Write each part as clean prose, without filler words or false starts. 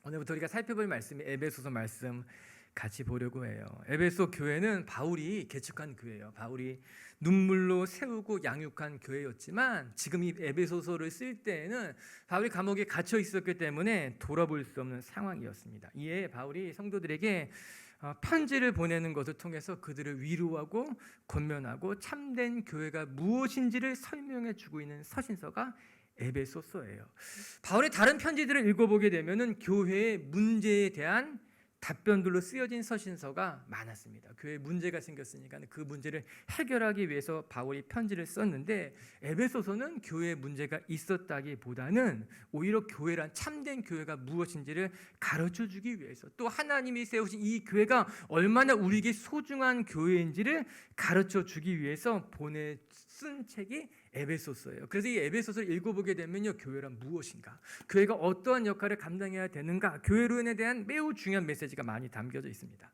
오늘부터 우리가 살펴볼 말씀이 에베소서 말씀 같이 보려고 해요. 에베소 교회는 바울이 개척한 교회예요. 바울이 눈물로 세우고 양육한 교회였지만 지금 이 에베소서를 쓸 때에는 바울이 감옥에 갇혀 있었기 때문에 돌아볼 수 없는 상황이었습니다. 이에 바울이 성도들에게 편지를 보내는 것을 통해서 그들을 위로하고 권면하고 참된 교회가 무엇인지를 설명해 주고 있는 서신서가 에베소서예요. 바울의 다른 편지들을 읽어보게 되면은 교회의 문제에 대한 답변들로 쓰여진 서신서가 많았습니다. 교회에 문제가 생겼으니까 그 문제를 해결하기 위해서 바울이 편지를 썼는데 에베소서는 교회에 문제가 있었다기보다는 오히려 교회란 참된 교회가 무엇인지를 가르쳐주기 위해서 또 하나님이 세우신 이 교회가 얼마나 우리에게 소중한 교회인지를 가르쳐주기 위해서 쓴 책이 에베소서예요. 그래서 이 에베소서를 읽어보게 되면요, 교회란 무엇인가, 교회가 어떠한 역할을 감당해야 되는가, 교회론에 대한 매우 중요한 메시지가 많이 담겨져 있습니다.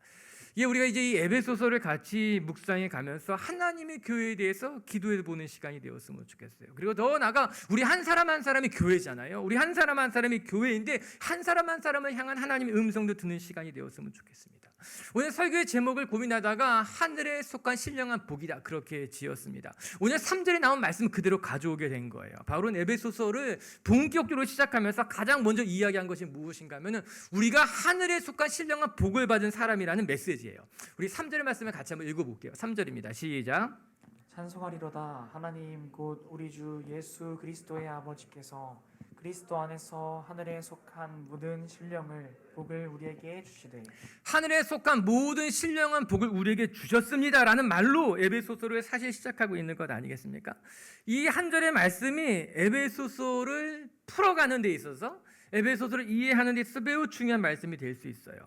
우리가 이제 이 에베소서를 같이 묵상해 가면서 하나님의 교회에 대해서 기도해 보는 시간이 되었으면 좋겠어요. 그리고 더 나아가 우리 한 사람 한 사람이 교회잖아요. 우리 한 사람 한 사람이 교회인데 한 사람 한 사람을 향한 하나님의 음성도 듣는 시간이 되었으면 좋겠습니다. 오늘 설교의 제목을 고민하다가 하늘에 속한 신령한 복이다 그렇게 지었습니다. 오늘 3절에 나온 말씀을 그대로 가져오게 된 거예요. 바울은 에베소서를 본격적으로 시작하면서 가장 먼저 이야기한 것이 무엇인가 하면은 우리가 하늘에 속한 신령한 복을 받은 사람이라는 메시지예요. 우리 3절의 말씀을 같이 한번 읽어볼게요. 3절입니다. 시작. 찬송하리로다. 하나님 곧 우리 주 예수 그리스도의 아버지께서 그리스도 안에서 하늘에 속한 모든 신령을 복을 우리에게 주시되 하늘에 속한 모든 신령한 복을 우리에게 주셨습니다라는 말로 에베소서를 사실 시작하고 있는 것 아니겠습니까? 이 한 절의 말씀이 에베소서를 풀어가는 데 있어서 에베소서를 이해하는 데 있어서 매우 중요한 말씀이 될 수 있어요.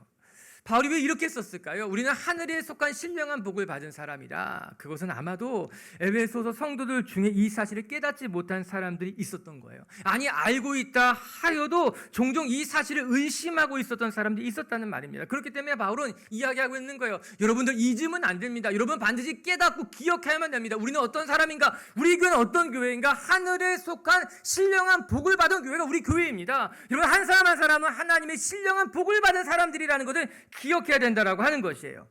바울이 왜 이렇게 썼을까요? 우리는 하늘에 속한 신령한 복을 받은 사람이다. 그것은 아마도 에베소서 성도들 중에 이 사실을 깨닫지 못한 사람들이 있었던 거예요. 아니, 알고 있다 하여도 종종 이 사실을 의심하고 있었던 사람들이 있었다는 말입니다. 그렇기 때문에 바울은 이야기하고 있는 거예요. 여러분들 잊으면 안 됩니다. 여러분 반드시 깨닫고 기억해야만 됩니다. 우리는 어떤 사람인가? 우리 교회는 어떤 교회인가? 하늘에 속한 신령한 복을 받은 교회가 우리 교회입니다. 여러분 한 사람 한 사람은 하나님의 신령한 복을 받은 사람들이라는 것을 기억해야 된다라고 하는 것이에요.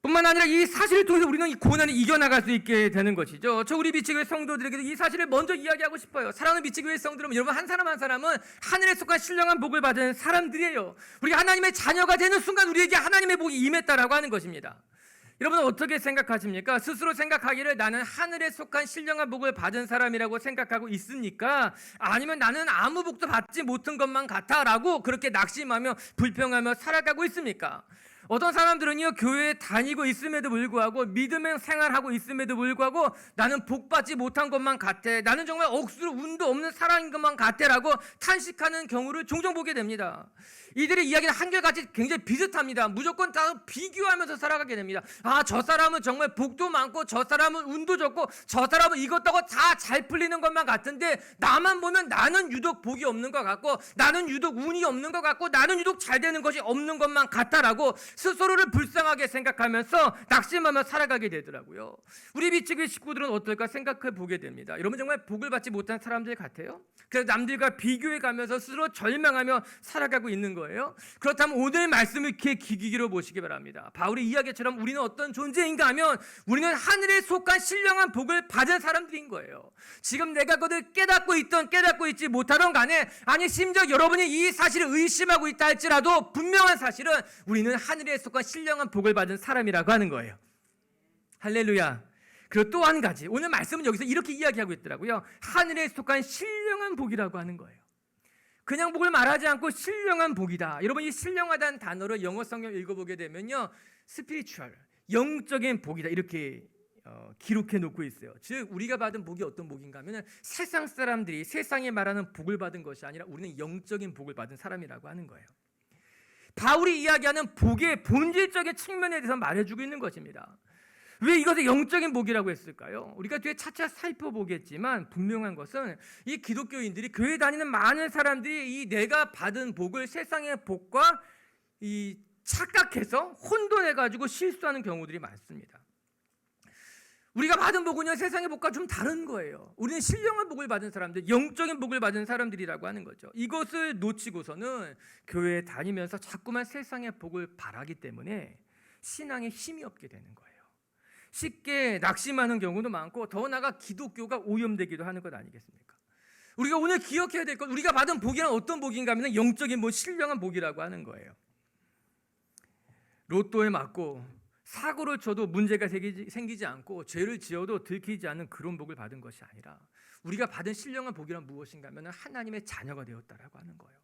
뿐만 아니라 이 사실을 통해서 우리는 이 고난을 이겨나갈 수 있게 되는 것이죠. 우리 비치교회 성도들에게도 이 사실을 먼저 이야기하고 싶어요. 사랑하는 비치교회 성도들 여러분 한 사람 한 사람은 하늘에 속한 신령한 복을 받은 사람들이에요. 우리가 하나님의 자녀가 되는 순간 우리에게 하나님의 복이 임했다라고 하는 것입니다. 여러분 어떻게 생각하십니까? 스스로 생각하기를 나는 하늘에 속한 신령한 복을 받은 사람이라고 생각하고 있습니까? 아니면 나는 아무 복도 받지 못한 것만 같아라고 그렇게 낙심하며 불평하며 살아가고 있습니까? 어떤 사람들은요, 교회에 다니고 있음에도 불구하고 믿음의 생활하고 있음에도 불구하고 나는 복받지 못한 것만 같아, 나는 정말 억수로 운도 없는 사람인 것만 같아라고 탄식하는 경우를 종종 보게 됩니다. 이들의 이야기는 한결같이 굉장히 비슷합니다. 무조건 다 비교하면서 살아가게 됩니다. 아, 저 사람은 정말 복도 많고 저 사람은 운도 좋고 저 사람은 이것저것 다 잘 풀리는 것만 같은데 나만 보면 나는 유독 복이 없는 것 같고 나는 유독 운이 없는 것 같고 나는 유독 잘 되는 것이 없는 것만 같다라고 스스로를 불쌍하게 생각하면서 낙심하며 살아가게 되더라고요. 우리 비치교회 식구들은 어떨까 생각해 보게 됩니다. 여러분 정말 복을 받지 못한 사람들 같아요? 그래서 남들과 비교해 가면서 스스로 절망하며 살아가고 있는 거예요. 그렇다면 오늘 말씀을 귀 기울여 보시기 바랍니다. 바울의 이야기처럼 우리는 어떤 존재인가 하면 우리는 하늘에 속한 신령한 복을 받은 사람들인 거예요. 지금 내가 그것을 깨닫고 있던 깨닫고 있지 못하던 간에, 아니 심지어 여러분이 이 사실을 의심하고 있다 할지라도 분명한 사실은 우리는 하늘에 속한 신령한 복을 받은 사람이라고 하는 거예요. 할렐루야. 그리고 또 한 가지, 오늘 말씀은 여기서 이렇게 이야기하고 있더라고요. 하늘에 속한 신령한 복이라고 하는 거예요. 그냥 복을 말하지 않고 신령한 복이다. 여러분 이 신령하다는 단어를 영어 성경 읽어보게 되면요, 스피리추얼, 영적인 복이다 이렇게 기록해 놓고 있어요. 즉 우리가 받은 복이 어떤 복인가 하면 세상 사람들이 세상에 말하는 복을 받은 것이 아니라 우리는 영적인 복을 받은 사람이라고 하는 거예요. 바울이 이야기하는 복의 본질적인 측면에 대해서 말해주고 있는 것입니다. 왜 이것을 영적인 복이라고 했을까요? 우리가 뒤에 차차 살펴보겠지만 분명한 것은 이 기독교인들이 교회 다니는 많은 사람들이 이 내가 받은 복을 세상의 복과 이 착각해서 혼돈해가지고 실수하는 경우들이 많습니다. 우리가 받은 복은요, 세상의 복과 좀 다른 거예요. 우리는 신령한 복을 받은 사람들, 영적인 복을 받은 사람들이라고 하는 거죠. 이것을 놓치고서는 교회에 다니면서 자꾸만 세상의 복을 바라기 때문에 신앙에 힘이 없게 되는 거예요. 쉽게 낙심하는 경우도 많고, 더 나아가 기독교가 오염되기도 하는 것 아니겠습니까? 우리가 오늘 기억해야 될 것, 우리가 받은 복이란 어떤 복인가 하면 영적인 복, 신령한 복이라고 하는 거예요. 로또에 맞고 사고를 쳐도 문제가 생기지 않고 죄를 지어도 들키지 않는 그런 복을 받은 것이 아니라, 우리가 받은 신령한 복이란 무엇인가 하면 하나님의 자녀가 되었다라고 하는 거예요.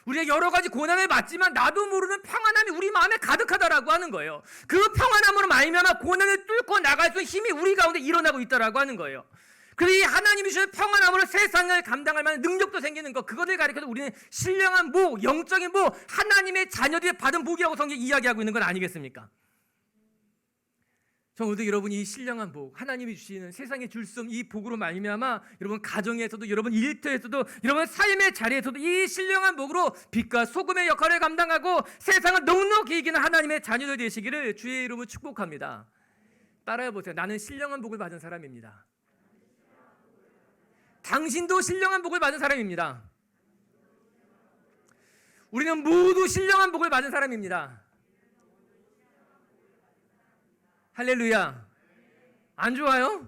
우리가 여러 가지 고난을 받지만 나도 모르는 평안함이 우리 마음에 가득하다라고 하는 거예요. 그 평안함으로 말미암아 고난을 뚫고 나갈 수 있는 힘이 우리 가운데 일어나고 있다라고 하는 거예요. 그리고 이 하나님이 주신 평안함으로 세상을 감당할 만한 능력도 생기는 것, 그것을 가리켜서 우리는 신령한 복, 영적인 복, 하나님의 자녀들이 받은 복이라고 성경이 이야기하고 있는 건 아니겠습니까? 오늘도 여러분이 이 신령한 복, 하나님이 주시는 세상에 줄 수 없는 이 복으로 말미암아 여러분 가정에서도, 여러분 일터에서도, 여러분 삶의 자리에서도 이 신령한 복으로 빛과 소금의 역할을 감당하고 세상을 넉넉히 이기는 하나님의 자녀들 되시기를 주의 이름으로 축복합니다. 따라해 보세요. 나는 신령한 복을 받은 사람입니다. 당신도 신령한 복을 받은 사람입니다. 우리는 모두 신령한 복을 받은 사람입니다. 할렐루야. 안 좋아요?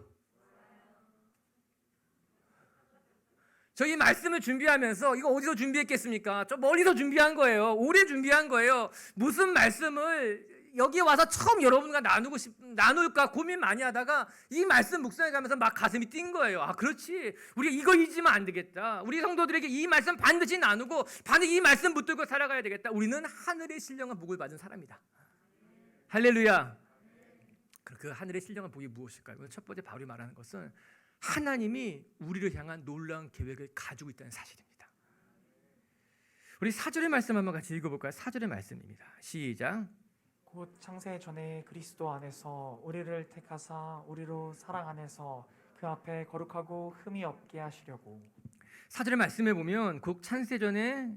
저희 말씀을 준비하면서 이거 어디서 준비했겠습니까? 저 멀리서 준비한 거예요. 오래 준비한 거예요. 무슨 말씀을 여기 와서 처음 여러분과 나눌까 고민 많이 하다가 이 말씀 묵상해 가면서 막 가슴이 뛴 거예요. 아, 그렇지. 우리가 이거 잊으면 안 되겠다. 우리 성도들에게 이 말씀 반드시 나누고 반드시 이 말씀 붙들고 살아가야 되겠다. 우리는 하늘의 신령한 복을 받은 사람이다. 할렐루야. 그 하늘의 신령한 복이 무엇일까요? 첫 번째 바울이 말하는 것은 하나님이 우리를 향한 놀라운 계획을 가지고 있다는 사실입니다. 우리 4절의 말씀 한번 같이 읽어볼까요? 4절의 말씀입니다. 시작. 곧 창세 전에 그리스도 안에서 우리를 택하사 우리로 사랑 안에서 그 앞에 거룩하고 흠이 없게 하시려고. 4절의 말씀에 보면 곧 창세 전에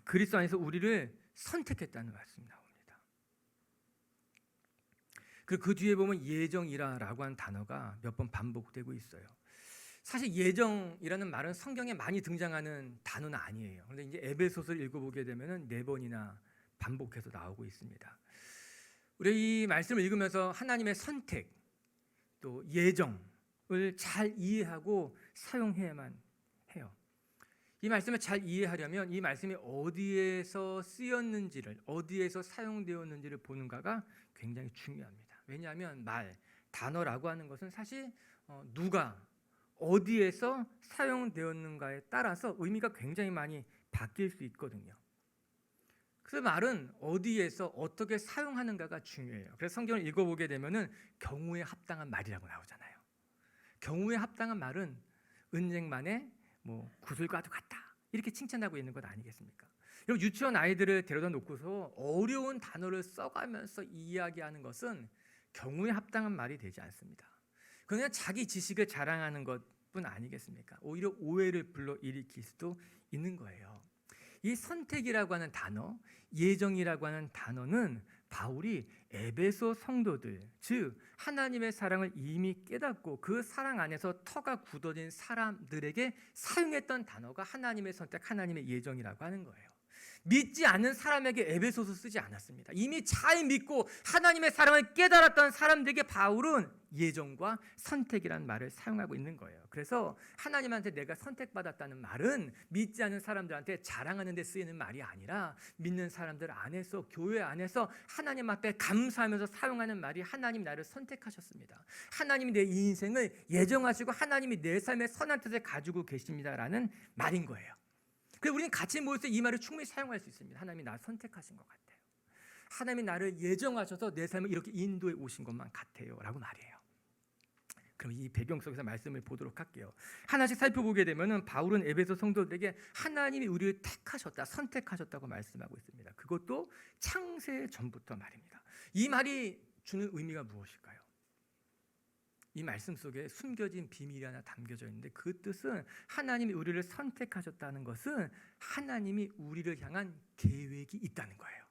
그리스도 안에서 우리를 선택했다는 말씀이 나옵니다. 그 뒤에 보면 예정이라고 한 단어가 몇 번 반복되고 있어요. 사실 예정이라는 말은 성경에 많이 등장하는 단어는 아니에요. 그런데 이제 에베소서를 읽어보게 되면 4번이나 반복해서 나오고 있습니다. 우리 이 말씀을 읽으면서 하나님의 선택, 또 예정을 잘 이해하고 사용해야만 해요. 이 말씀을 잘 이해하려면 이 말씀이 어디에서 쓰였는지를, 어디에서 사용되었는지를 보는가가 굉장히 중요합니다. 왜냐하면 단어라고 하는 것은 사실 누가 어디에서 사용되었는가에 따라서 의미가 굉장히 많이 바뀔 수 있거든요. 그래서 말은 어디에서 어떻게 사용하는가가 중요해요. 그래서 성경을 읽어보게 되면은 경우에 합당한 말이라고 나오잖아요. 경우에 합당한 말은 은쟁반에 구슬과도 같다, 이렇게 칭찬하고 있는 것 아니겠습니까? 여러분, 유치원 아이들을 데려다 놓고서 어려운 단어를 써가면서 이야기하는 것은 경우에 합당한 말이 되지 않습니다. 그냥 자기 지식을 자랑하는 것뿐 아니겠습니까? 오히려 오해를 불러일으킬 수도 있는 거예요. 이 선택이라고 하는 단어, 예정이라고 하는 단어는 바울이 에베소 성도들, 즉 하나님의 사랑을 이미 깨닫고 그 사랑 안에서 터가 굳어진 사람들에게 사용했던 단어가 하나님의 선택, 하나님의 예정이라고 하는 거예요. 믿지 않는 사람에게 에베소서 쓰지 않았습니다. 이미 잘 믿고 하나님의 사랑을 깨달았던 사람들에게 바울은 예정과 선택이라는 말을 사용하고 있는 거예요. 그래서 하나님한테 내가 선택받았다는 말은 믿지 않는 사람들한테 자랑하는 데 쓰이는 말이 아니라 믿는 사람들 안에서, 교회 안에서 하나님 앞에 감사하면서 사용하는 말이 하나님 나를 선택하셨습니다. 하나님이 내 인생을 예정하시고 하나님이 내 삶의 선한 뜻을 가지고 계십니다라는 말인 거예요. 그래서 우리는 같이 모여서 이 말을 충분히 사용할 수 있습니다. 하나님이 나를 선택하신 것 같아요. 하나님이 나를 예정하셔서 내 삶을 이렇게 인도해 오신 것만 같아요 라고 말이에요. 그럼 이 배경 속에서 말씀을 보도록 할게요. 하나씩 살펴보게 되면 바울은 에베소 성도들에게 하나님이 우리를 택하셨다, 선택하셨다고 말씀하고 있습니다. 그것도 창세 전부터 말입니다. 이 말이 주는 의미가 무엇일까요? 이 말씀 속에 숨겨진 비밀이 하나 담겨져 있는데, 그 뜻은 하나님이 우리를 선택하셨다는 것은 하나님이 우리를 향한 계획이 있다는 거예요.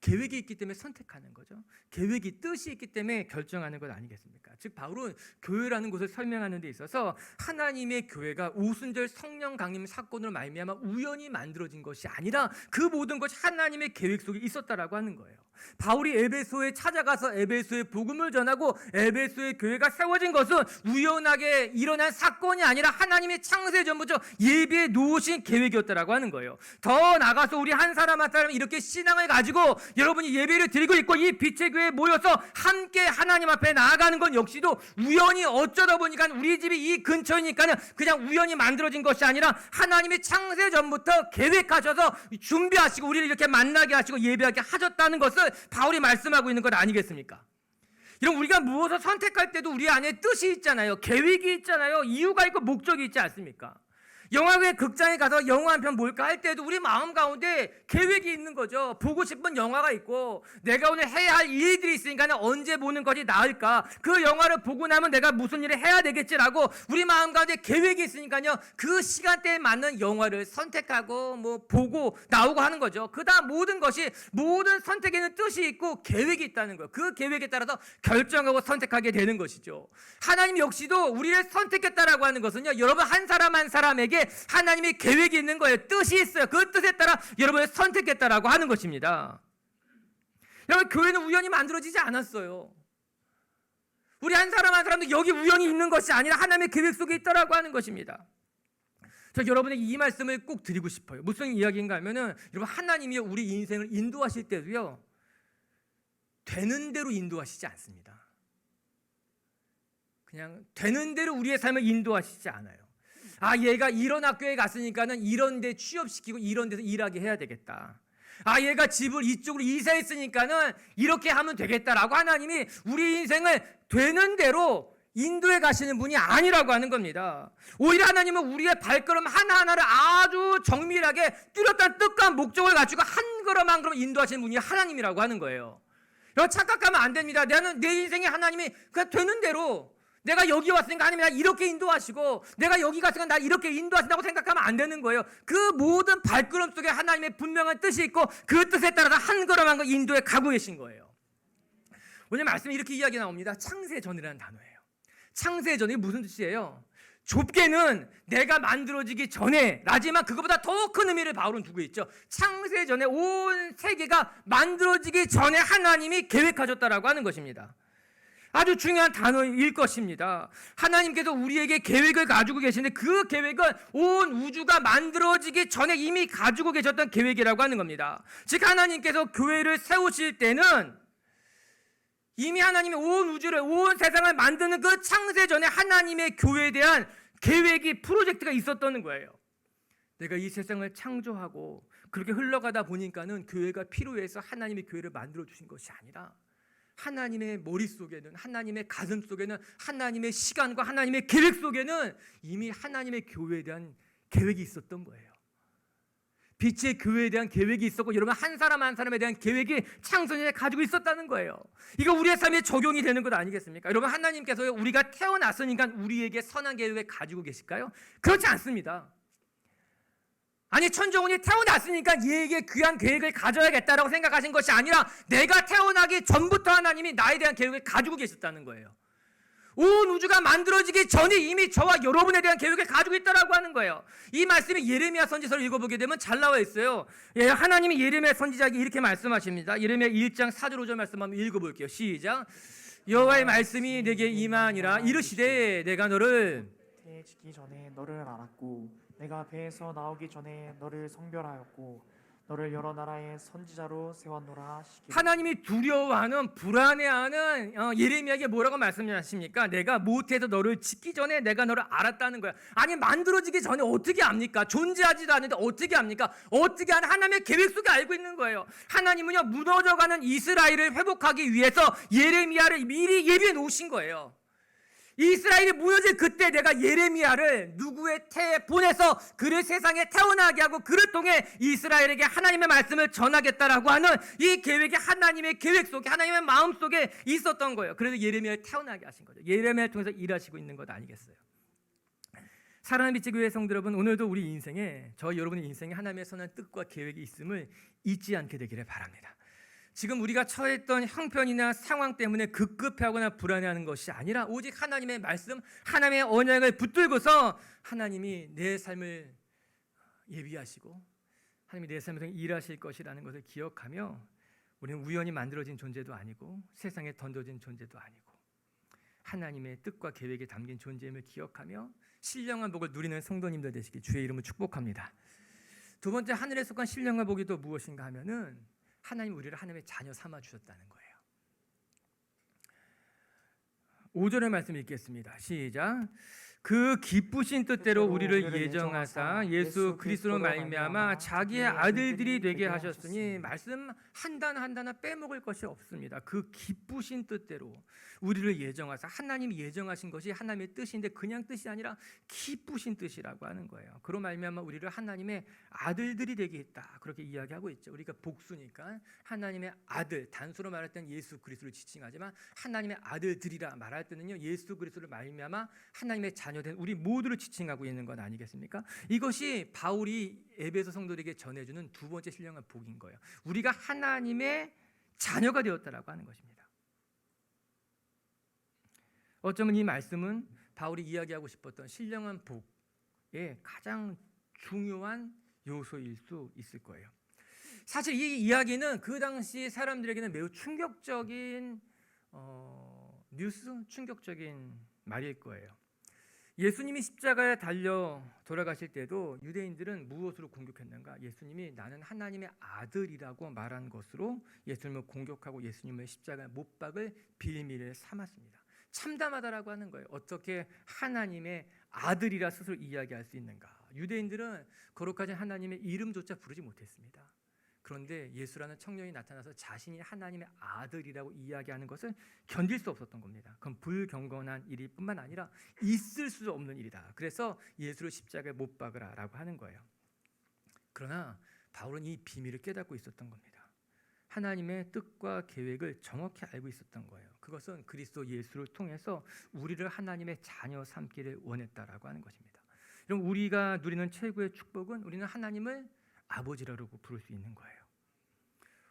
계획이 있기 때문에 선택하는 거죠. 계획이 뜻이 있기 때문에 결정하는 것 아니겠습니까? 즉 바울은 교회라는 것을 설명하는 데 있어서 하나님의 교회가 오순절 성령 강림 사건으로 말미암아 우연히 만들어진 것이 아니라 그 모든 것이 하나님의 계획 속에 있었다라고 하는 거예요. 바울이 에베소에 찾아가서 에베소에 복음을 전하고 에베소의 교회가 세워진 것은 우연하게 일어난 사건이 아니라 하나님의 창세 전부터 예비해 놓으신 계획이었다라고 하는 거예요. 더 나가서 우리 한 사람 한 사람 이렇게 신앙을 가지고 여러분이 예배를 드리고 있고 이 빛의 교회에 모여서 함께 하나님 앞에 나아가는 건 역시도 우연히 어쩌다 보니까 우리 집이 이 근처이니까는 그냥 우연히 만들어진 것이 아니라 하나님의 창세 전부터 계획하셔서 준비하시고 우리를 이렇게 만나게 하시고 예배하게 하셨다는 것을 바울이 말씀하고 있는 것 아니겠습니까? 이런 우리가 무엇을 선택할 때도 우리 안에 뜻이 있잖아요. 계획이 있잖아요. 이유가 있고 목적이 있지 않습니까? 영화관 극장에 가서 영화 한 편 볼까 할 때도 우리 마음 가운데 계획이 있는 거죠. 보고 싶은 영화가 있고 내가 오늘 해야 할 일들이 있으니까 언제 보는 것이 나을까? 그 영화를 보고 나면 내가 무슨 일을 해야 되겠지라고 우리 마음 가운데 계획이 있으니까요. 그 시간대에 맞는 영화를 선택하고 뭐 보고 나오고 하는 거죠. 그다음 모든 것이 모든 선택에는 뜻이 있고 계획이 있다는 거예요. 그 계획에 따라서 결정하고 선택하게 되는 것이죠. 하나님 역시도 우리를 선택했다라고 하는 것은요. 여러분 한 사람 한 사람에게 하나님의 계획이 있는 거예요. 뜻이 있어요. 그 뜻에 따라 여러분을 선택했다라고 하는 것입니다. 여러분 교회는 우연히 만들어지지 않았어요. 우리 한 사람 한 사람도 여기 우연히 있는 것이 아니라 하나님의 계획 속에 있다라고 하는 것입니다. 저 여러분에게 이 말씀을 꼭 드리고 싶어요. 무슨 이야기인가 하면은 여러분 하나님이 우리 인생을 인도하실 때도요. 되는 대로 인도하시지 않습니다. 그냥 되는 대로 우리의 삶을 인도하시지 않아요. 아, 얘가 이런 학교에 갔으니까는 이런 데 취업시키고 이런 데서 일하게 해야 되겠다. 아, 얘가 집을 이쪽으로 이사했으니까는 이렇게 하면 되겠다라고 하나님이 우리 인생을 되는 대로 인도해 가시는 분이 아니라고 하는 겁니다. 오히려 하나님은 우리의 발걸음 하나하나를 아주 정밀하게 뚜렷한 뜻과 목적을 갖추고 한 걸음 한 걸음 인도하시는 분이 하나님이라고 하는 거예요. 여러분 착각하면 안 됩니다. 나는 내 인생에 하나님이 그냥 되는 대로 내가 여기 왔으니까 하나님이 나 이렇게 인도하시고 내가 여기 갔으니까 나 이렇게 인도하신다고 생각하면 안 되는 거예요. 그 모든 발걸음 속에 하나님의 분명한 뜻이 있고 그 뜻에 따라서 한 걸음 한 걸음 인도에 가고 계신 거예요. 오늘 말씀에 이렇게 이야기 나옵니다. 창세전이라는 단어예요. 창세전이 무슨 뜻이에요? 좁게는 내가 만들어지기 전에 라지만 그것보다 더 큰 의미를 바울은 두고 있죠. 창세전에 온 세계가 만들어지기 전에 하나님이 계획하셨다라고 하는 것입니다. 아주 중요한 단어일 것입니다. 하나님께서 우리에게 계획을 가지고 계시는데 그 계획은 온 우주가 만들어지기 전에 이미 가지고 계셨던 계획이라고 하는 겁니다. 즉 하나님께서 교회를 세우실 때는 이미 하나님이 온 우주를 온 세상을 만드는 그 창세 전에 하나님의 교회에 대한 계획이 프로젝트가 있었던 거예요. 내가 이 세상을 창조하고 그렇게 흘러가다 보니까는 교회가 필요해서 하나님의 교회를 만들어 주신 것이 아니라 하나님의 머릿속에는 하나님의 가슴 속에는 하나님의 시간과 하나님의 계획 속에는 이미 하나님의 교회에 대한 계획이 있었던 거예요. 빛의 교회에 대한 계획이 있었고 여러분 한 사람 한 사람에 대한 계획이 창세전에 가지고 있었다는 거예요. 이거 우리의 삶에 적용이 되는 것 아니겠습니까? 여러분 하나님께서 우리가 태어났으니까 우리에게 선한 계획을 가지고 계실까요? 그렇지 않습니다. 아니 천정훈이 태어났으니까 얘에게 귀한 계획을 가져야겠다라고 생각하신 것이 아니라 내가 태어나기 전부터 하나님이 나에 대한 계획을 가지고 계셨다는 거예요. 온 우주가 만들어지기 전에 이미 저와 여러분에 대한 계획을 가지고 있다라고 하는 거예요. 이 말씀이 예레미야 선지서를 읽어보게 되면 잘 나와 있어요. 하나님이 예레미야 선지자에게 이렇게 말씀하십니다. 예레미야 1장 4절 5절 말씀 한번 읽어볼게요. 시작. 여호와의 말씀이 내게 임하니라 이르시되 내가 너를 태에 짓기 전에 너를 알았고 내가 배에서 나오기 전에 너를 성별하였고 너를 여러 나라의 선지자로 세웠노라 하시기를. 하나님이 두려워하는 불안해하는 예레미야에게 뭐라고 말씀하십니까? 내가 모태에서 너를 짓기 전에 내가 너를 알았다는 거야. 아니 만들어지기 전에 어떻게 압니까? 존재하지도 않는데 어떻게 압니까? 어떻게 하는 하나님의 계획 속에 알고 있는 거예요. 하나님은요 무너져가는 이스라엘을 회복하기 위해서 예레미야를 미리 예비해 놓으신 거예요. 이스라엘이 무너질 그때 내가 예레미야를 누구의 태에 보내서 그를 세상에 태어나게 하고 그를 통해 이스라엘에게 하나님의 말씀을 전하겠다라고 하는 이 계획이 하나님의 계획 속에 하나님의 마음 속에 있었던 거예요. 그래서 예레미야를 태어나게 하신 거죠. 예레미야를 통해서 일하시고 있는 것 아니겠어요? 사랑하는 빛의 교회 성도 여러분, 오늘도 우리 인생에 저 여러분의 인생에 하나님의 선한 뜻과 계획이 있음을 잊지 않게 되기를 바랍니다. 지금 우리가 처했던 형편이나 상황 때문에 급급해하거나 불안해하는 것이 아니라 오직 하나님의 말씀, 하나님의 언약을 붙들고서 하나님이 내 삶을 예비하시고 하나님이 내 삶에서 일하실 것이라는 것을 기억하며 우리는 우연히 만들어진 존재도 아니고 세상에 던져진 존재도 아니고 하나님의 뜻과 계획에 담긴 존재임을 기억하며 신령한 복을 누리는 성도님들 되시길 주의 이름으로 축복합니다. 두 번째, 하늘에 속한 신령한 복이 또 무엇인가 하면은 하나님 우리를 하나님의 자녀 삼아 주셨다는 거예요. 5절의 말씀 읽겠습니다. 시작. 그 기쁘신 뜻대로 우리를 예정하사 예수 그리스도로 말미암아 자기의 아들들이 되게 하셨으니 말씀 한 단 한 단어 빼먹을 것이 없습니다. 그 기쁘신 뜻대로 우리를 예정하사, 하나님이 예정하신 것이 하나님의 뜻인데 그냥 뜻이 아니라 기쁘신 뜻이라고 하는 거예요. 그로 말미암아 우리를 하나님의 아들들이 되게 했다, 그렇게 이야기하고 있죠. 우리가 복수니까 하나님의 아들, 단수로 말할 때는 예수 그리스도를 지칭하지만 하나님의 아들들이라 말할 때는요 예수 그리스도를 말미암아 하나님의 자녀된 우리 모두를 지칭하고 있는 건 아니겠습니까? 이것이 바울이 에베소 성도들에게 전해주는 두 번째 신령한 복인 거예요. 우리가 하나님의 자녀가 되었다라고 하는 것입니다. 어쩌면 이 말씀은 바울이 이야기하고 싶었던 신령한 복의 가장 중요한 요소일 수 있을 거예요. 사실 이 이야기는 그 당시 사람들에게는 매우 충격적인 뉴스, 충격적인 말일 거예요. 예수님이 십자가에 달려 돌아가실 때도 유대인들은 무엇으로 공격했는가? 예수님이 나는 하나님의 아들이라고 말한 것으로 예수님을 공격하고 예수님을 십자가에 못 박을 빌미를 삼았습니다. 참담하다라고 하는 거예요. 어떻게 하나님의 아들이라 스스로 이야기할 수 있는가? 유대인들은 거룩하신 하나님의 이름조차 부르지 못했습니다. 그런데 예수라는 청년이 나타나서 자신이 하나님의 아들이라고 이야기하는 것을 견딜 수 없었던 겁니다. 그건 불경건한 일일 뿐만 아니라 있을 수 없는 일이다. 그래서 예수를 십자가에 못 박으라라고 하는 거예요. 그러나 바울은 이 비밀을 깨닫고 있었던 겁니다. 하나님의 뜻과 계획을 정확히 알고 있었던 거예요. 그것은 그리스도 예수를 통해서 우리를 하나님의 자녀 삼기를 원했다라고 하는 것입니다. 그럼 우리가 누리는 최고의 축복은 우리는 하나님을 아버지라고 부를 수 있는 거예요.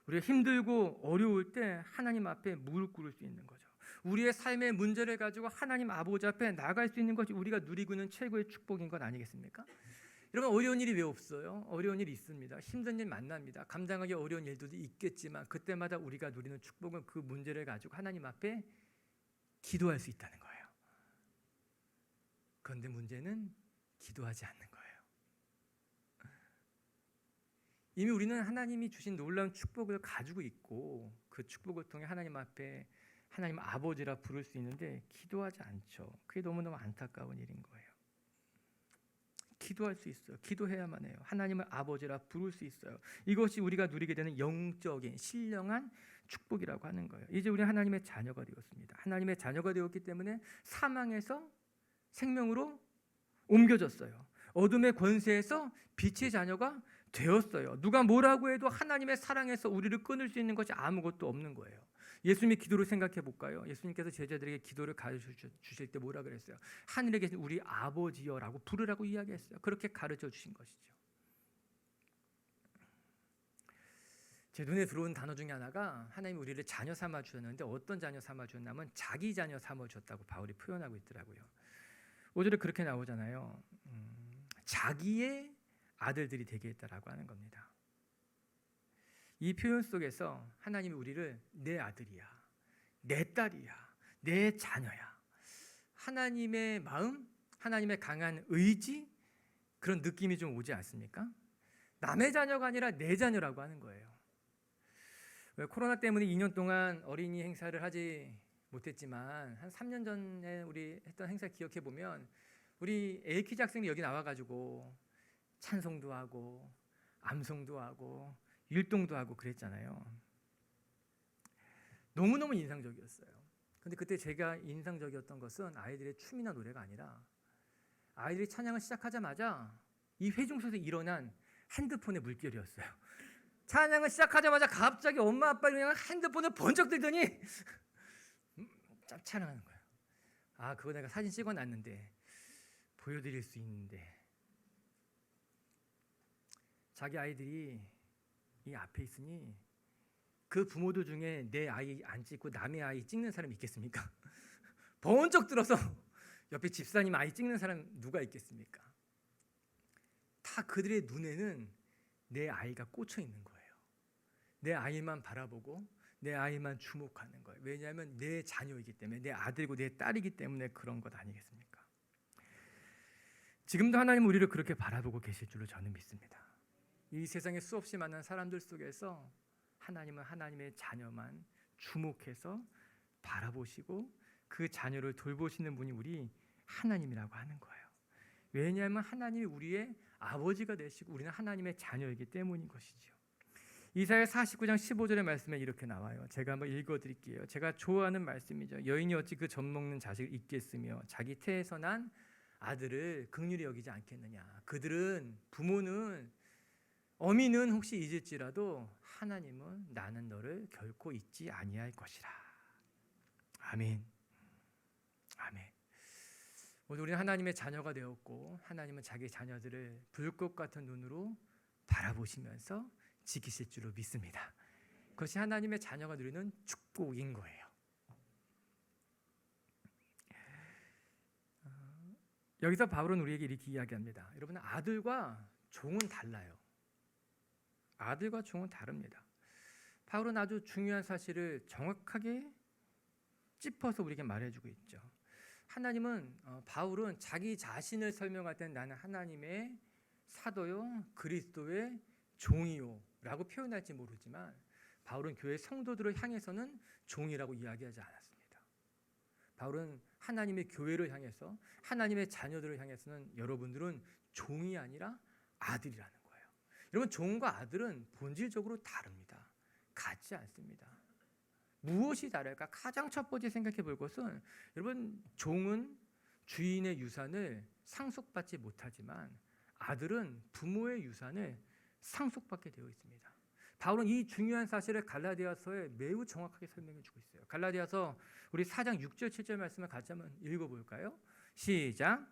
우리가 힘들고 어려울 때 하나님 앞에 무릎 꿇을 수 있는 거죠. 우리의 삶의 문제를 가지고 하나님 아버지 앞에 나갈 수 있는 것이 우리가 누리고 있는 최고의 축복인 것 아니겠습니까? 여러분, 어려운 일이 왜 없어요? 어려운 일이 있습니다. 힘든 일 만납니다. 감당하기 어려운 일들도 있겠지만 그때마다 우리가 누리는 축복은 그 문제를 가지고 하나님 앞에 기도할 수 있다는 거예요. 그런데 문제는 기도하지 않는 거예요. 이미 우리는 하나님이 주신 놀라운 축복을 가지고 있고 그 축복을 통해 하나님 앞에 하나님 아버지라 부를 수 있는데 기도하지 않죠. 그게 너무너무 안타까운 일인 거예요. 기도할 수 있어요. 기도해야만 해요. 하나님을 아버지라 부를 수 있어요. 이것이 우리가 누리게 되는 영적인 신령한 축복이라고 하는 거예요. 이제 우리 하나님의 자녀가 되었습니다. 하나님의 자녀가 되었기 때문에 사망에서 생명으로 옮겨졌어요. 어둠의 권세에서 빛의 자녀가 되었어요. 누가 뭐라고 해도 하나님의 사랑에서 우리를 끊을 수 있는 것이 아무것도 없는 거예요. 예수님의 기도를 생각해 볼까요? 예수님께서 제자들에게 기도를 가르쳐 주실 때 뭐라 그랬어요? 하늘에 계신 우리 아버지여라고 부르라고 이야기했어요. 그렇게 가르쳐 주신 것이죠. 제 눈에 들어온 단어 중에 하나가 하나님이 우리를 자녀 삼아 주셨는데 어떤 자녀 삼아 주셨냐면 자기 자녀 삼아 주셨다고 바울이 표현하고 있더라고요. 5절에 그렇게 나오잖아요. 자기의 아들들이 되게 했다라고 하는 겁니다. 이 표현 속에서 하나님이 우리를 내 아들이야, 내 딸이야, 내 자녀야. 하나님의 마음, 하나님의 강한 의지, 그런 느낌이 좀 오지 않습니까? 남의 자녀가 아니라 내 자녀라고 하는 거예요. 왜 코로나 때문에 2년 동안 어린이 행사를 하지 못했지만 한 3년 전에 우리 했던 행사 기억해 보면 우리 에이키즈 학생이 여기 나와가지고 찬송도 하고 암송도 하고 율동도 하고 그랬잖아요. 너무너무 인상적이었어요. 근데 그때 제가 인상적이었던 것은 아이들의 춤이나 노래가 아니라 아이들이 찬양을 시작하자마자 이 회중 속에서 일어난 핸드폰의 물결이었어요. 찬양을 시작하자마자 갑자기 엄마 아빠 그냥 핸드폰을 번쩍 들더니 짭찬하는 거예요. 아, 그거 내가 사진 찍어놨는데 보여드릴 수 있는데. 자기 아이들이 이 앞에 있으니 그 부모들 중에 내 아이 안 찍고 남의 아이 찍는 사람 있겠습니까? 번쩍 들어서 옆에 집사님 아이 찍는 사람 누가 있겠습니까? 다 그들의 눈에는 내 아이가 꽂혀 있는 거예요. 내 아이만 바라보고 내 아이만 주목하는 거예요. 왜냐하면 내 자녀이기 때문에, 내 아들이고 내 딸이기 때문에 그런 것 아니겠습니까? 지금도 하나님은 우리를 그렇게 바라보고 계실 줄로 저는 믿습니다. 이 세상에 수없이 많은 사람들 속에서 하나님은 하나님의 자녀만 주목해서 바라보시고 그 자녀를 돌보시는 분이 우리 하나님이라고 하는 거예요. 왜냐하면 하나님이 우리의 아버지가 되시고 우리는 하나님의 자녀이기 때문인 것이죠. 이사야 49장 15절의 말씀에 이렇게 나와요. 제가 한번 읽어드릴게요. 제가 좋아하는 말씀이죠. 여인이 어찌 그 젖먹는 자식을 잊겠으며 자기 태에서 난 아들을 긍휼히 여기지 않겠느냐. 그들은, 부모는, 어미는 혹시 잊을지라도 하나님은 나는 너를 결코 잊지 아니할 것이라. 아멘. 아멘. 오늘 우리는 하나님의 자녀가 되었고 하나님은 자기 자녀들을 불꽃 같은 눈으로 바라보시면서 지키실 줄로 믿습니다. 그것이 하나님의 자녀가 누리는 축복인 거예요. 여기서 바울은 우리에게 이렇게 이야기합니다. 여러분, 아들과 종은 달라요. 아들과 종은 다릅니다. 바울은 아주 중요한 사실을 정확하게 짚어서 우리에게 말해주고 있죠. 바울은 자기 자신을 설명할 때는 나는 하나님의 사도요 그리스도의 종이요 라고 표현할지 모르지만 바울은 교회 성도들을 향해서는 종이라고 이야기하지 않았습니다. 바울은 하나님의 교회를 향해서, 하나님의 자녀들을 향해서는 여러분들은 종이 아니라 아들이라는 거예요. 여러분, 종과 아들은 본질적으로 다릅니다. 같지 않습니다. 무엇이 다를까? 가장 첫 번째 생각해 볼 것은, 여러분, 종은 주인의 유산을 상속받지 못하지만 아들은 부모의 유산을 상속받게 되어 있습니다. 바울은 이 중요한 사실을 갈라디아서에 매우 정확하게 설명해 주고 있어요. 갈라디아서 우리 4장 6절 7절 말씀을 같이 한번 읽어볼까요? 시작.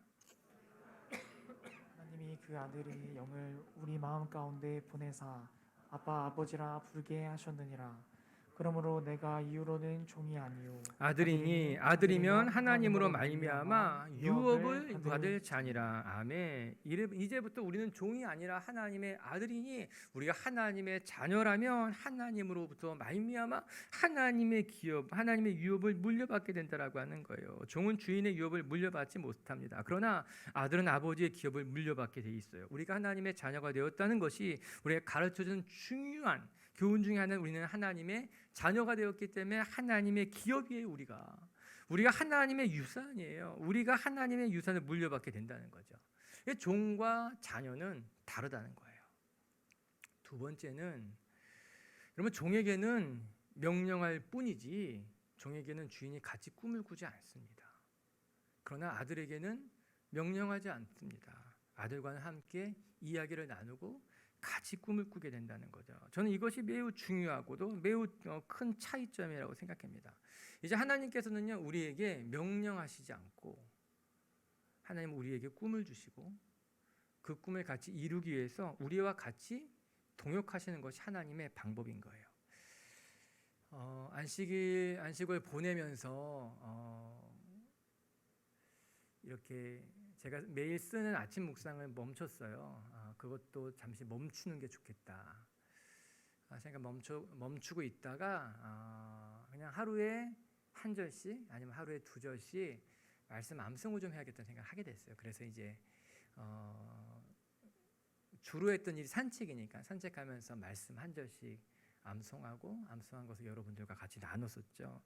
하나님이 그 아들의 영을 우리 마음 가운데 보내사 아빠 아버지라 부르게 하셨느니라. 그러므로 내가 이후로는 종이 아니요 아들이니 아들이면 하나님으로 말미암아 유업을 받을 자니라. 아멘. 이제부터 우리는 종이 아니라 하나님의 아들이니 우리가 하나님의 자녀라면 하나님으로부터 말미암아 하나님의 기업, 하나님의 유업을 물려받게 된다라고 하는 거예요. 종은 주인의 유업을 물려받지 못합니다. 그러나 아들은 아버지의 기업을 물려받게 돼 있어요. 우리가 하나님의 자녀가 되었다는 것이 우리가 가르쳐주는 중요한 교훈 중에 하나는 우리는 하나님의 자녀가 되었기 때문에 하나님의 기업이에요. 우리가 하나님의 유산이에요. 우리가 하나님의 유산을 물려받게 된다는 거죠. 종과 자녀는 다르다는 거예요. 두 번째는, 여러분, 종에게는 명령할 뿐이지 종에게는 주인이 같이 꿈을 꾸지 않습니다. 그러나 아들에게는 명령하지 않습니다. 아들과는 함께 이야기를 나누고 같이 꿈을 꾸게 된다는 거죠. 저는 이것이 매우 중요하고도 매우 큰 차이점이라고 생각합니다. 이제 하나님께서는요, 우리에게 명령하시지 않고 하나님은 우리에게 꿈을 주시고 그 꿈을 같이 이루기 위해서 우리와 같이 동역하시는 것이 하나님의 방법인 거예요. 안식을 보내면서 이렇게 제가 매일 쓰는 아침 묵상을 멈췄어요. 그것도 잠시 멈추는 게 좋겠다 생각 멈추고 있다가 그냥 하루에 한 절씩 아니면 하루에 두 절씩 말씀 암송을 좀 해야겠다는 생각을 하게 됐어요. 그래서 이제 주로 했던 일이 산책이니까 산책하면서 말씀 한 절씩 암송한 것을 여러분들과 같이 나눴었죠.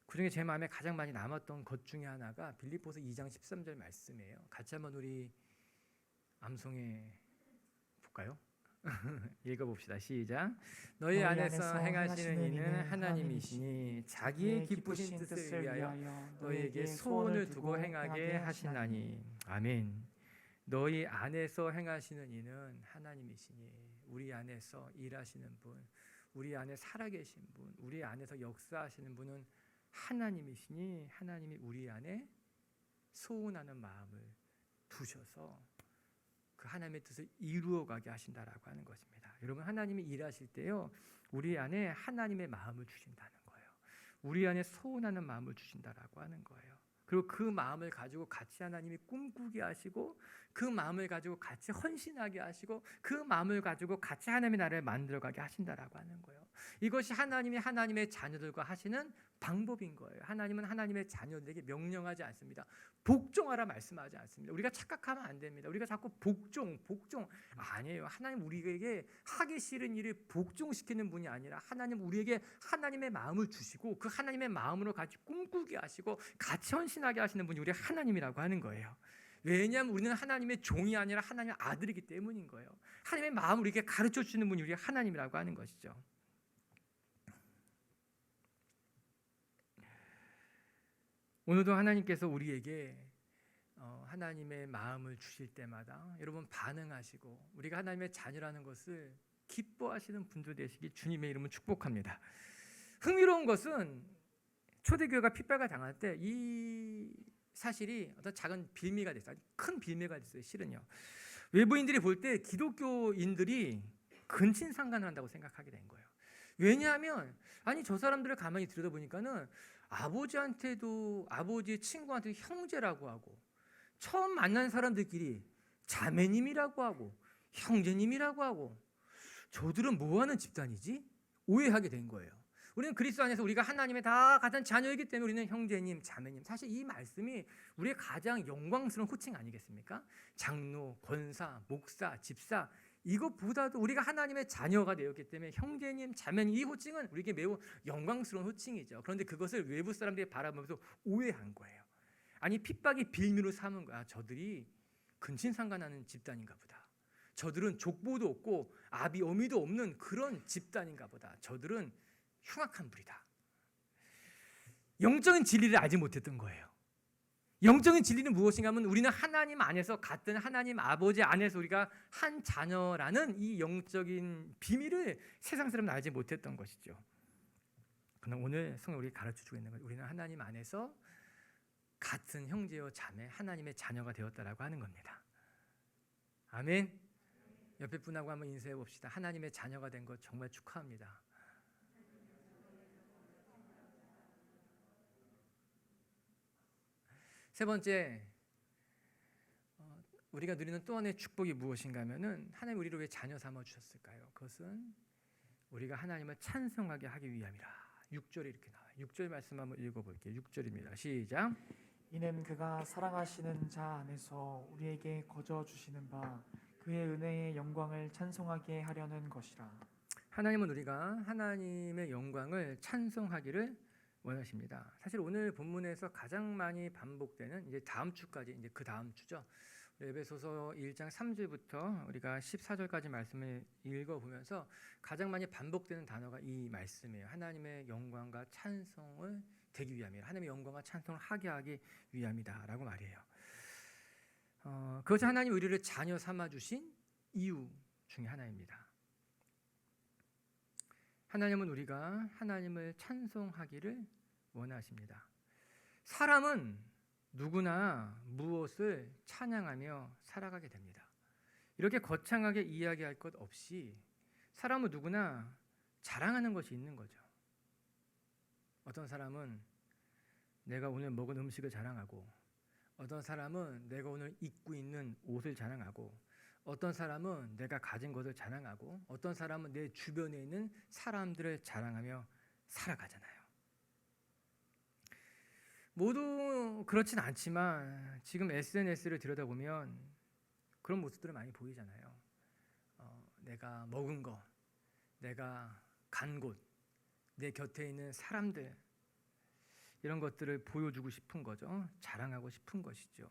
그중에 제 마음에 가장 많이 남았던 것 중에 하나가 빌립보서 2장 13절 말씀이에요. 같이 한번 우리 암송해 볼까요? 읽어봅시다. 시작. 너희 안에서 행하시는 이는 하나님이시니 자기의 기쁘신 뜻을 위하여 너희에게 소원을 두고 행하게 하시나니. 아멘. 너희 안에서 행하시는 이는 하나님이시니, 우리 안에서 일하시는 분, 우리 안에 살아계신 분, 우리 안에서 역사하시는 분은 하나님이시니 하나님이 우리 안에 소원하는 마음을 두셔서 그 하나님의 뜻을 이루어가게 하신다라고 하는 것입니다. 여러분, 하나님이 일하실 때요, 우리 안에 하나님의 마음을 주신다는 거예요. 우리 안에 소원하는 마음을 주신다라고 하는 거예요. 그리고 그 마음을 가지고 같이 하나님이 꿈꾸게 하시고, 그 마음을 가지고 같이 헌신하게 하시고, 그 마음을 가지고 같이 하나님의 나라를 만들어가게 하신다라고 하는 거예요. 이것이 하나님이 하나님의 자녀들과 하시는 방법인 거예요. 하나님은 하나님의 자녀들에게 명령하지 않습니다. 복종하라 말씀하지 않습니다. 우리가 착각하면 안 됩니다. 우리가 자꾸 복종 아니에요. 하나님 우리에게 하기 싫은 일을 복종시키는 분이 아니라, 하나님 우리에게 하나님의 마음을 주시고 그 하나님의 마음으로 같이 꿈꾸게 하시고 같이 헌신하게 하시는 분이 우리 하나님이라고 하는 거예요. 왜냐하면 우리는 하나님의 종이 아니라 하나님의 아들이기 때문인 거예요. 하나님의 마음을 우리에게 가르쳐 주시는 분이 우리 하나님이라고 하는 것이죠. 오늘도 하나님께서 우리에게 하나님의 마음을 주실 때마다 여러분 반응하시고 우리가 하나님의 자녀라는 것을 기뻐하시는 분들 되시기 주님의 이름으로 축복합니다. 흥미로운 것은 초대교회가 핍박을 당할 때 이 사실이 어떤 작은 빌미가 됐어요. 큰 빌미가 됐어요. 실은요. 외부인들이 볼 때 기독교인들이 근친상간을 한다고 생각하게 된 거예요. 왜냐하면 아니 저 사람들을 가만히 들여다보니까는 아버지한테도 아버지의 친구한테도 형제라고 하고 처음 만난 사람들끼리 자매님이라고 하고 형제님이라고 하고 저들은 뭐하는 집단이지? 오해하게 된 거예요. 우리는 그리스도 안에서 우리가 하나님의 다 같은 자녀이기 때문에 우리는 형제님, 자매님. 사실 이 말씀이 우리의 가장 영광스러운 호칭 아니겠습니까? 장로, 권사, 목사, 집사 이것보다도 우리가 하나님의 자녀가 되었기 때문에 형제님, 자매님 이 호칭은 우리에게 매우 영광스러운 호칭이죠. 그런데 그것을 외부 사람들이 바라보면서 오해한 거예요. 아니 핍박이 빌미로 삼은 거야. 저들이 근친상간하는 집단인가 보다. 저들은 족보도 없고 아비 어미도 없는 그런 집단인가 보다. 저들은 흉악한 불이다. 영적인 진리를 알지 못했던 거예요. 영적인 진리는 무엇인가 하면 우리는 하나님 안에서 같은 하나님 아버지 안에서 우리가 한 자녀라는 이 영적인 비밀을 세상 사람은 알지 못했던 것이죠. 그러나 오늘 성경 우리에게 가르쳐주고 있는 건 우리는 하나님 안에서 같은 형제요 자매 하나님의 자녀가 되었다라고 하는 겁니다. 아멘. 옆에 분하고 한번 인사해 봅시다. 하나님의 자녀가 된 것 정말 축하합니다. 세 번째, 우리가 누리는 또 하나의 축복이 무엇인가 하면은 하나님 우리를 왜 자녀 삼아 주셨을까요? 그것은 우리가 하나님을 찬송하게 하기 위함이라. 6절에 이렇게 나와요. 6절 말씀 한번 읽어볼게요. 6절입니다. 시작. 이는 그가 사랑하시는 자 안에서 우리에게 거저 주시는 바 그의 은혜의 영광을 찬송하게 하려는 것이라. 하나님은 우리가 하나님의 영광을 찬송하기를 원하십니다. 사실 오늘 본문에서 가장 많이 반복되는 이제 다음 주까지 이제 그 다음 주죠. 에베소서 1장 3절부터 우리가 14절까지 말씀을 읽어보면서 가장 많이 반복되는 단어가 이 말씀이에요. 하나님의 영광과 찬송을 되기 위함이에요. 하나님의 영광과 찬송을 하기 위함이다라고 말이에요. 그것이 하나님 우리를 자녀 삼아 주신 이유 중에 하나입니다. 하나님은 우리가 하나님을 찬송하기를 원하십니다. 사람은 누구나 무엇을 찬양하며 살아가게 됩니다. 이렇게 거창하게 이야기할 것 없이 사람은 누구나 자랑하는 것이 있는 거죠. 어떤 사람은 내가 오늘 먹은 음식을 자랑하고, 어떤 사람은 내가 오늘 입고 있는 옷을 자랑하고, 어떤 사람은 내가 가진 것을 자랑하고, 어떤 사람은 내 주변에 있는 사람들을 자랑하며 살아가잖아요. 모두 그렇진 않지만 지금 SNS를 들여다보면 그런 모습들을 많이 보이잖아요. 내가 먹은 것, 내가 간 곳, 내 곁에 있는 사람들 이런 것들을 보여주고 싶은 거죠. 자랑하고 싶은 것이죠.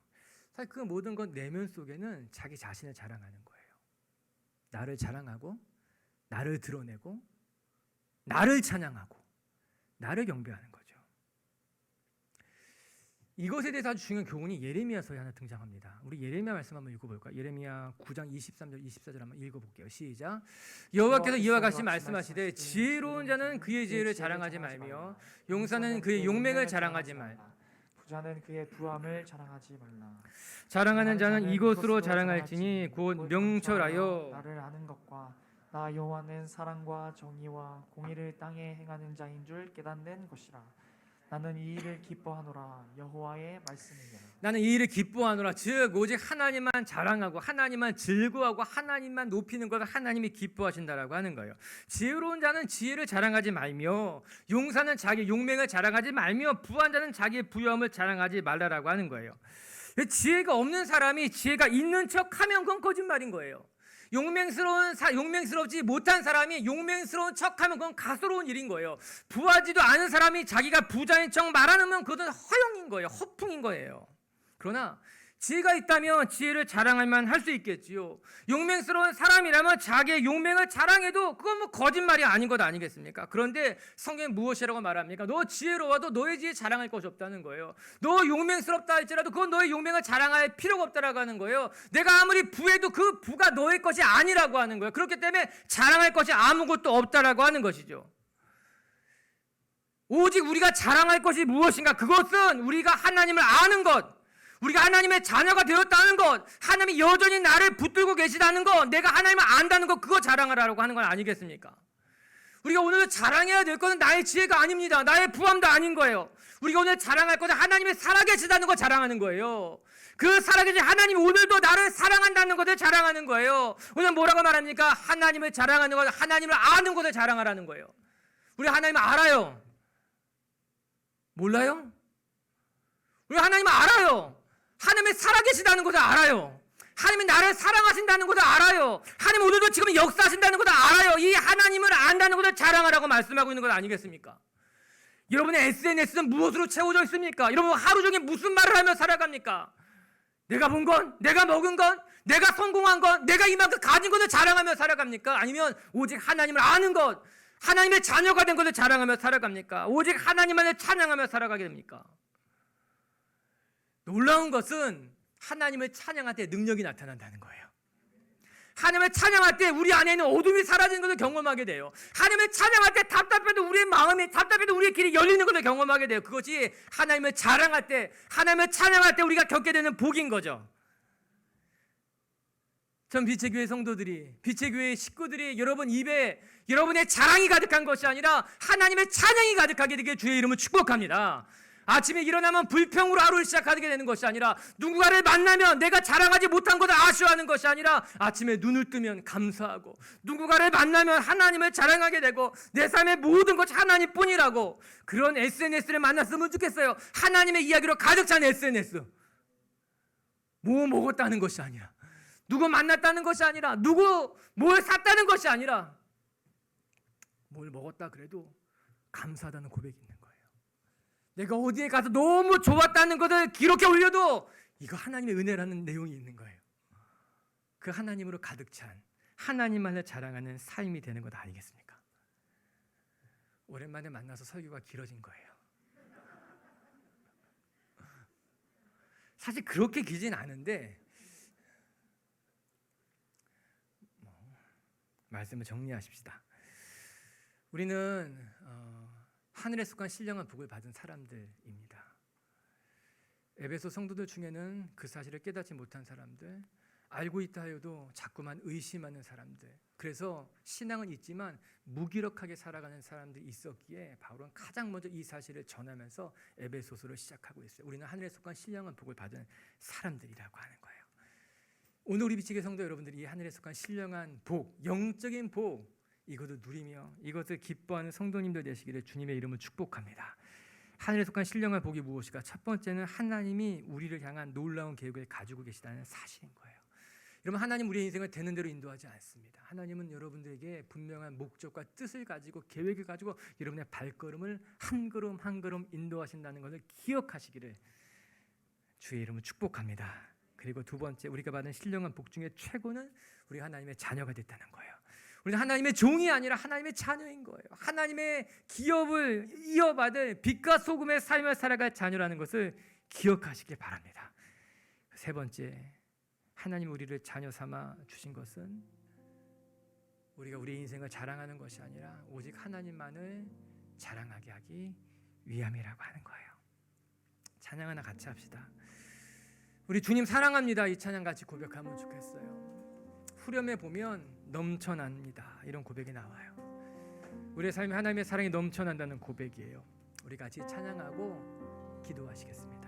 사실 그 모든 것 내면 속에는 자기 자신을 자랑하는 거예요. 나를 자랑하고 나를 드러내고 나를 찬양하고 나를 경배하는 거죠. 이것에 대해서 아주 중요한 교훈이 예레미야서에 하나 등장합니다. 우리 예레미야 말씀 한번 읽어볼까요? 예레미야 9장 23절 24절 한번 읽어볼게요. 시작. 여호와께서 이와 같이 말씀하시되 지혜로운 자는 그의 지혜를 자랑하지 말며 용사는 그의 용맹을 자랑하지 말. 부자는 그의 부함을 자랑하지 말라. 자랑하는 자는 자는 이것으로 자랑할지니 곧 명철하여 나를 아는 것과 나 여호와는 사랑과 정의와 공의를 땅에 행하는 자인 줄 깨닫는 것이라. 나는 이 일을 기뻐하노라. 여호와의 말씀이니라. 나는 이 일을 기뻐하노라. 즉 오직 하나님만 자랑하고 하나님만 즐거워하고 하나님만 높이는 것을 하나님이 기뻐하신다라고 하는 거예요. 지혜로운 자는 지혜를 자랑하지 말며 용사는 자기 용맹을 자랑하지 말며 부한 자는 자기의 부여함을 자랑하지 말라라고 하는 거예요. 지혜가 없는 사람이 지혜가 있는 척하면 그건 거짓말인 거예요. 용맹스럽지 못한 사람이 용맹스러운 척하면 그건 가소로운 일인 거예요. 부하지도 않은 사람이 자기가 부자인 척 말하면 그건 허영인 거예요. 허풍인 거예요. 그러나 지혜가 있다면 지혜를 자랑할 만할 수 있겠지요. 용맹스러운 사람이라면 자기의 용맹을 자랑해도 그건 뭐 거짓말이 아닌 것 아니겠습니까? 그런데 성경은 무엇이라고 말합니까? 너 지혜로워도 너의 지혜 자랑할 것이 없다는 거예요. 너 용맹스럽다 할지라도 그건 너의 용맹을 자랑할 필요가 없다라고 하는 거예요. 내가 아무리 부해도 그 부가 너의 것이 아니라고 하는 거예요. 그렇기 때문에 자랑할 것이 아무것도 없다라고 하는 것이죠. 오직 우리가 자랑할 것이 무엇인가? 그것은 우리가 하나님을 아는 것, 우리가 하나님의 자녀가 되었다는 것, 하나님이 여전히 나를 붙들고 계시다는 것, 내가 하나님을 안다는 것, 그거 자랑하라고 하는 건 아니겠습니까? 우리가 오늘 자랑해야 될 것은 나의 지혜가 아닙니다. 나의 부함도 아닌 거예요. 우리가 오늘 자랑할 것은 하나님이 살아계시다는 거 자랑하는 거예요. 그 살아계신 하나님이 오늘도 나를 사랑한다는 것을 자랑하는 거예요. 오늘 뭐라고 말합니까? 하나님을 자랑하는 것, 하나님을 아는 것을 자랑하라는 거예요. 우리 하나님을 알아요. 몰라요? 우리 하나님을 알아요. 하나님이 살아계시다는 것을 알아요. 하나님이 나를 사랑하신다는 것을 알아요. 하나님 오늘도 지금 역사하신다는 것을 알아요. 이 하나님을 안다는 것을 자랑하라고 말씀하고 있는 것 아니겠습니까? 여러분의 SNS는 무엇으로 채워져 있습니까? 여러분 하루 종일 무슨 말을 하며 살아갑니까? 내가 본 건, 내가 먹은 건, 내가 성공한 건, 내가 이만큼 가진 것을 자랑하며 살아갑니까? 아니면 오직 하나님을 아는 것, 하나님의 자녀가 된 것을 자랑하며 살아갑니까? 오직 하나님만을 찬양하며 살아가게 됩니까? 놀라운 것은 하나님을 찬양할 때 능력이 나타난다는 거예요. 하나님을 찬양할 때 우리 안에 있는 어둠이 사라지는 것을 경험하게 돼요. 하나님을 찬양할 때 답답해도 우리의 마음이, 답답해도 우리의 길이 열리는 것을 경험하게 돼요. 그것이 하나님을 자랑할 때, 하나님을 찬양할 때 우리가 겪게 되는 복인 거죠. 전 빛의 교회 성도들이, 빛의 교회 식구들이 여러분 입에 여러분의 자랑이 가득한 것이 아니라 하나님의 찬양이 가득하게 되게 주의 이름을 축복합니다. 아침에 일어나면 불평으로 하루를 시작하게 되는 것이 아니라, 누군가를 만나면 내가 자랑하지 못한 것을 아쉬워하는 것이 아니라, 아침에 눈을 뜨면 감사하고, 누군가를 만나면 하나님을 자랑하게 되고, 내 삶의 모든 것이 하나님뿐이라고, 그런 SNS를 만났으면 좋겠어요. 하나님의 이야기로 가득 찬 SNS. 뭐 먹었다는 것이 아니라, 누구 만났다는 것이 아니라, 누구 뭘 샀다는 것이 아니라, 뭘 먹었다 그래도 감사하다는 고백이 있는 거예요. 내가 어디에 가서 너무 좋았다는 것을 기록해 올려도 이거 하나님의 은혜라는 내용이 있는 거예요. 그 하나님으로 가득 찬 하나님만을 자랑하는 삶이 되는 것 아니겠습니까? 오랜만에 만나서 설교가 길어진 거예요. 사실 그렇게 길진 않은데 말씀을 정리하십시다. 우리는 하늘에 속한 신령한 복을 받은 사람들입니다. 에베소 성도들 중에는 그 사실을 깨닫지 못한 사람들, 알고 있다 하여도 자꾸만 의심하는 사람들, 그래서 신앙은 있지만 무기력하게 살아가는 사람들이 있었기에 바울은 가장 먼저 이 사실을 전하면서 에베소서를 시작하고 있어요. 우리는 하늘에 속한 신령한 복을 받은 사람들이라고 하는 거예요. 오늘 우리 빛의 성도 여러분들이 이 하늘에 속한 신령한 복, 영적인 복, 이것을 누리며 이것을 기뻐하는 성도님들 되시기를 주님의 이름을 축복합니다. 하늘에 속한 신령한 복이 무엇일까? 첫 번째는 하나님이 우리를 향한 놀라운 계획을 가지고 계시다는 사실인 거예요. 여러분, 하나님 우리의 인생을 되는 대로 인도하지 않습니다. 하나님은 여러분들에게 분명한 목적과 뜻을 가지고 계획을 가지고 여러분의 발걸음을 한 걸음 한 걸음 인도하신다는 것을 기억하시기를 주의 이름을 축복합니다. 그리고 두 번째, 우리가 받은 신령한 복 중에 최고는 우리가 하나님의 자녀가 됐다는 거예요. 우리는 하나님의 종이 아니라 하나님의 자녀인 거예요. 하나님의 기업을 이어받을 빛과 소금의 삶을 살아갈 자녀라는 것을 기억하시길 바랍니다. 세 번째, 하나님 우리를 자녀 삼아 주신 것은 우리가 우리의 인생을 자랑하는 것이 아니라 오직 하나님만을 자랑하게 하기 위함이라고 하는 거예요. 찬양 하나 같이 합시다. 우리 주님 사랑합니다. 이 찬양 같이 고백하면 좋겠어요. 후렴에 보면 넘쳐납니다. 이런 고백이 나와요. 우리의 삶에 하나님의 사랑이 넘쳐난다는 고백이에요. 우리 같이 찬양하고 기도하시겠습니다.